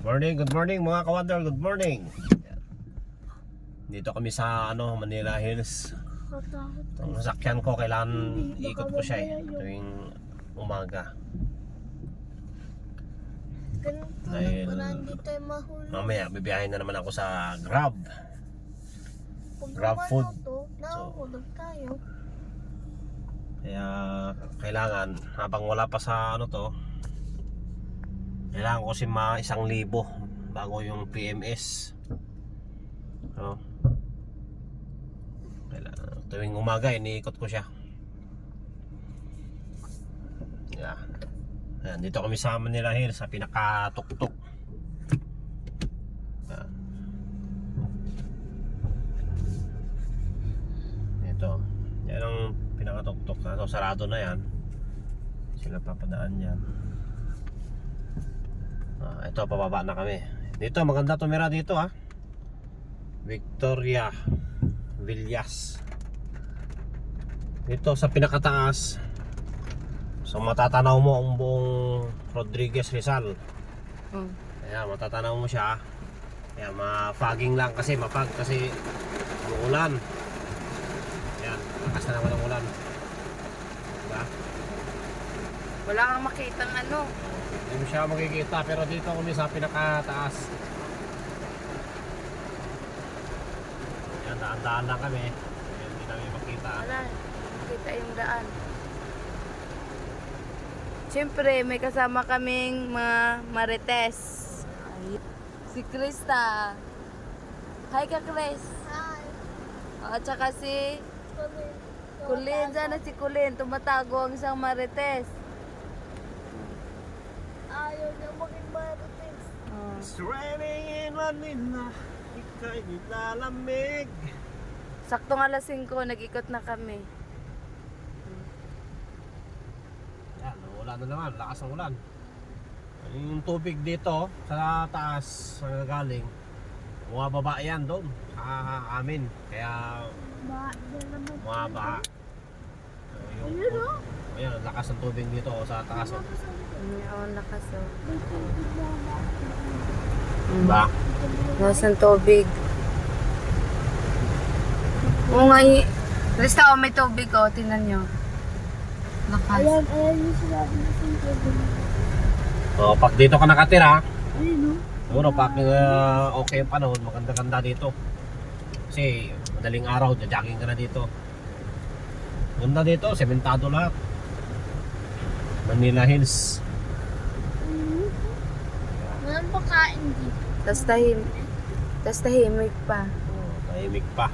Good morning mga kawander, good morning. Dito kami sa Manila Hills. Itong sasakyan ko, kailangan ikot ko siya tuwing umaga. Dahil mamaya bibiyahin na naman ako sa Grab food. So, kaya kailangan habang wala pa sa kailangan ko kasi 1,000 bago yung PMS. Tuwing umaga iniikot ko siya. Ayan, dito kami sa Manila Hills sa pinakatuktok. Ito, yan ang pinakatuktok. Sarado na yan. Sila papadaan yan. Ito, pababa na kami. Dito, maganda tumira dito Victoria Villas. Dito sa pinakataas. So matatanaw mo ang buong Rodriguez Rizal. Kaya matatanaw mo siya. Kaya ma-fogging lang kasi kasi umuulan. Ayan, lakas na naman ang ulan. Diba? Wala kang makitang Hindi mo siya makikita, pero dito kami sa pinakataas. Ayan, daan-daan lang kami. Ayan, hindi namin makita. Wala, makita yung daan. Siyempre, may kasama kaming mga marites. Si Krista. Hi ka, Chris. Hi. At saka si Kulin. Sana si Kulin. Tumatago ang isang marites. Ayaw niya maging marites. It's raining in Manila, ika'y nilalamig. Saktong alas 5, nag-ikot na kami. Yan, wala na naman, lakas ng ulan. Yung tubig dito sa taas galing, bumababa yan doon sa amin. Kaya bumaba. Ayan, lakas ng tubig dito sa taas. Oo, lakas Diba? Lakas ng tubig. Oo nga, Krista, may tubig tingnan nyo. Lakas. Ayan yung sinabi niya sa tubig. So, pag dito ka nakatira, Ayun siguro pag okay yung panahon, maganda-ganda dito. Kasi madaling araw, jogging ka na dito. Ganda dito, sementado lahat. Manila Hills. Walang pakain dito. Tapos tahimik pa. Tahimik pa.